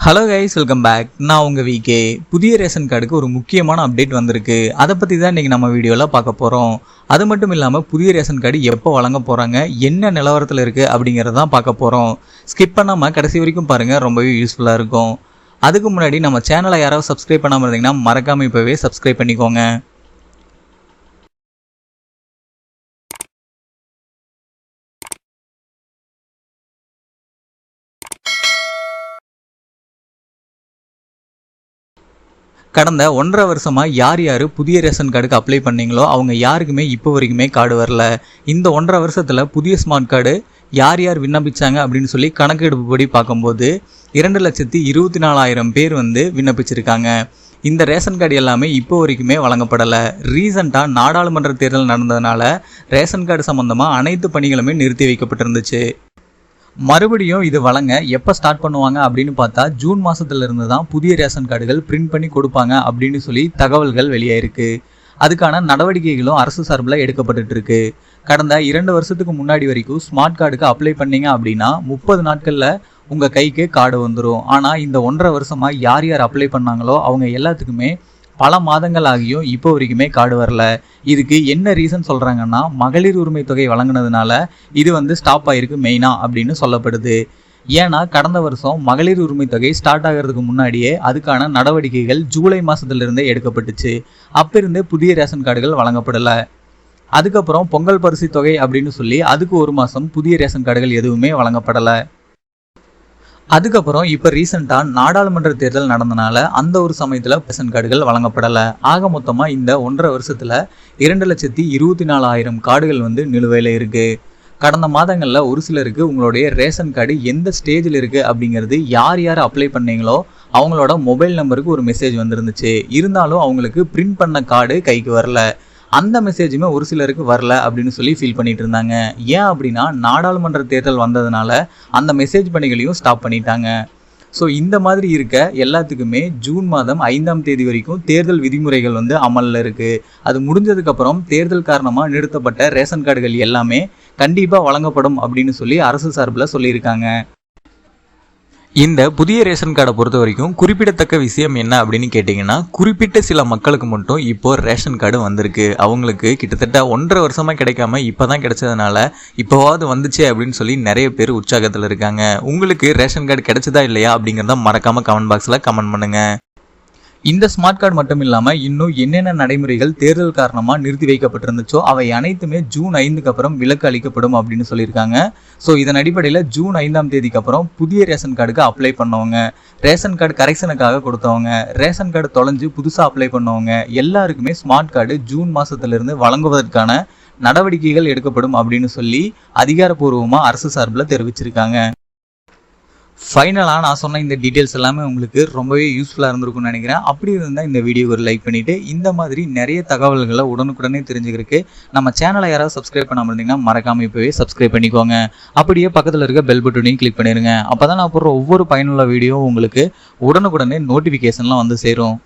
Hello guys, welcome back. நான் உங்கள் VK. புதிய ரேஷன் கார்டுக்கு ஒரு முக்கியமான அப்டேட் வந்திருக்கு. அதை பற்றி தான் இன்றைக்கி நம்ம வீடியோவில் பார்க்க போகிறோம். அது மட்டும் இல்லாமல் புதிய ரேஷன் கார்டு எப்போ வழங்க போகிறாங்க, என்ன நிலவரத்தில் இருக்குது அப்படிங்கிறதான் பார்க்க போகிறோம். ஸ்கிப் பண்ணாமல் கடைசி வரைக்கும் பாருங்கள், ரொம்பவே யூஸ்ஃபுல்லாக இருக்கும். அதுக்கு முன்னாடி நம்ம சேனலை யாராவது சப்ஸ்கிரைப் பண்ணாமல் இருந்தீங்கன்னா மறக்காமல் இப்போவே சப்ஸ்கிரைப் பண்ணிக்கோங்க. கடந்த 1.5 வருஷமாக யார் புதிய ரேஷன் கார்டுக்கு அப்ளை பண்ணீங்களோ அவங்க யாருக்குமே இப்போ வரைக்குமே கார்டு வரல. இந்த 1.5 வருஷத்தில் புதிய ஸ்மார்ட் கார்டு யார் விண்ணப்பிச்சாங்க அப்படின்னு சொல்லி கணக்கெடுப்புப்படி பார்க்கும்போது 2,24,000 பேர் விண்ணப்பிச்சிருக்காங்க. இந்த ரேஷன் கார்டு எல்லாமே இப்போ வரைக்குமே வழங்கப்படலை. ரீசெண்டாக நாடாளுமன்ற தேர்தல் நடந்ததுனால ரேஷன் கார்டு சம்மந்தமாக அனைத்து பணிகளுமே நிறுத்தி வைக்கப்பட்டிருந்துச்சு. மறுபடியும் இது வழங்க எப்போ ஸ்டார்ட் பண்ணுவாங்க அப்படின்னு பார்த்தா ஜூன் மாதத்துலேருந்து தான் புதிய ரேஷன் கார்டுகள் பிரிண்ட் பண்ணி கொடுப்பாங்க அப்படின்னு சொல்லி தகவல்கள் வெளியாயிருக்கு. அதுக்கான நடவடிக்கைகளும் அரசு சார்பில் எடுக்கப்பட்டு இருக்கு. கடந்த 2 வருஷத்துக்கு முன்னாடி வரைக்கும் ஸ்மார்ட் கார்டுக்கு அப்ளை பண்ணீங்க அப்படின்னா 30 நாட்களில் உங்கள் கைக்கு கார்டு வந்துடும். ஆனால் இந்த 1.5 வருஷமாக யார் அப்ளை பண்ணாங்களோ அவங்க எல்லாத்துக்குமே பல மாதங்கள் ஆகியும் இப்போ வரைக்குமே கார்டு வரல. இதுக்கு என்ன ரீசன் சொல்கிறாங்கன்னா, மகளிர் உரிமை தொகை வழங்கினதுனால இது ஸ்டாப் ஆகிருக்கு மெயினாக அப்படின்னு சொல்லப்படுது. ஏன்னா கடந்த வருஷம் மகளிர் உரிமை தொகை ஸ்டார்ட் ஆகிறதுக்கு முன்னாடியே அதுக்கான நடவடிக்கைகள் ஜூலை மாதத்துலேருந்தே எடுக்கப்பட்டுச்சு. அப்போ இருந்தே புதிய ரேஷன் கார்டுகள் வழங்கப்படலை. அதுக்கப்புறம் பொங்கல் பரிசு தொகை அப்படின்னு சொல்லி அதுக்கு 1 மாதம் புதிய ரேஷன் கார்டுகள் எதுவுமே வழங்கப்படலை. அதுக்கப்புறம் இப்போ ரீசெண்டாக நாடாளுமன்ற தேர்தல் நடந்தனால அந்த ஒரு சமயத்தில் ரேஷன் கார்டுகள் வழங்கப்படலை. ஆக மொத்தமாக இந்த 1.5 வருஷத்தில் 2,24,000 கார்டுகள் நிலுவையில் இருக்குது. கடந்த மாதங்களில் ஒரு சிலருக்கு உங்களுடைய ரேஷன் கார்டு எந்த ஸ்டேஜில் இருக்குது அப்படிங்கிறது யார் அப்ளை பண்ணீங்களோ அவங்களோட மொபைல் நம்பருக்கு ஒரு மெசேஜ் வந்துருந்துச்சு. இருந்தாலும் அவங்களுக்கு பிரிண்ட் பண்ண கார்டு கைக்கு வரல. அந்த மெசேஜுமே ஒரு சிலருக்கு வரல அப்படின்னு சொல்லி ஃபீல் பண்ணிட்டு இருந்தாங்க. ஏன் அப்படின்னா நாடாளுமன்ற தேர்தல் வந்ததுனால அந்த மெசேஜ் பணிகளையும் ஸ்டாப் பண்ணிட்டாங்க. ஸோ இந்த மாதிரி இருக்க எல்லாத்துக்குமே ஜூன் மாதம் 5ஆம் தேதி வரைக்கும் தேர்தல் விதிமுறைகள் அமலில் இருக்குது. அது முடிஞ்சதுக்கப்புறம் தேர்தல் காரணமாக நிறுத்தப்பட்ட ரேஷன் கார்டுகள் எல்லாமே கண்டிப்பாக வழங்கப்படும் அப்படின்னு சொல்லி அரசு சார்பில் சொல்லியிருக்காங்க. இந்த புதிய ரேஷன் கார்டை பொறுத்த வரைக்கும் குறிப்பிடத்தக்க விஷயம் என்ன அப்படின்னு கேட்டிங்கன்னா, குறிப்பிட்ட சில மக்களுக்கு மட்டும் இப்போது ரேஷன் கார்டு வந்திருக்கு. அவங்களுக்கு கிட்டத்தட்ட 1.5 வருஷமாக கிடைக்காம இப்போ தான் கிடைச்சதுனால இப்போவாவது வந்துச்சே அப்படின்னு சொல்லி நிறைய பேர் உற்சாகத்தில் இருக்காங்க. உங்களுக்கு ரேஷன் கார்டு கிடைச்சதா இல்லையா அப்படிங்கிறத மறக்காமல் கமெண்ட் பாக்ஸில் கமெண்ட் பண்ணுங்கள். இந்த ஸ்மார்ட் கார்டு மட்டும் இல்லாமல் இன்னும் என்னென்ன நடைமுறைகள் தேர்தல் காரணமாக நிறுத்தி வைக்கப்பட்டிருந்துச்சோ அவை அனைத்துமே ஜூன் 5க்கு அப்புறம் விலக்கு அளிக்கப்படும் அப்படின்னு சொல்லியிருக்காங்க. ஸோ இதன் அடிப்படையில் ஜூன் 5ஆம் தேதிக்கு அப்புறம் புதிய ரேஷன் கார்டுக்கு அப்ளை பண்ணவங்க, ரேஷன் கார்டு கரெக்ஷனுக்காக கொடுத்தவங்க, ரேஷன் கார்டு தொலைஞ்சு புதுசாக அப்ளை பண்ணவங்க எல்லாருக்குமே ஸ்மார்ட் கார்டு ஜூன் மாதத்திலிருந்து வழங்குவதற்கான நடவடிக்கைகள் எடுக்கப்படும் அப்படின்னு சொல்லி அதிகாரப்பூர்வமாக அரசு சார்பில் தெரிவிச்சிருக்காங்க. ஃபைனலாக நான் சொன்ன இந்த டீட்டெயில்ஸ் எல்லாமே உங்களுக்கு ரொம்பவே யூஸ்ஃபுல்லாக இருந்திருக்கும்னு நினைக்கிறேன். அப்படி இருந்தால் இந்த வீடியோக்கு ஒரு லைக் பண்ணிவிட்டு இந்த மாதிரி நிறைய தகவல்களை உடனுக்குடனே தெரிஞ்சுக்கிறதுக்கு நம்ம சேனலை யாராவது சப்ஸ்கிரைப் பண்ணாமல் இருந்தீங்கன்னா மறக்காமல் இப்போவே சப்ஸ்கிரைப் பண்ணிக்கோங்க. அப்படியே பக்கத்தில் இருக்க பெல் பட்டனையும் கிளிக் பண்ணிடுங்க. அப்போ தான் நான் போடுற ஒவ்வொரு பயனுள்ள வீடியோவும் உங்களுக்கு உடனுக்குடனே நோட்டிஃபிகேஷன்லாம் சேரும்.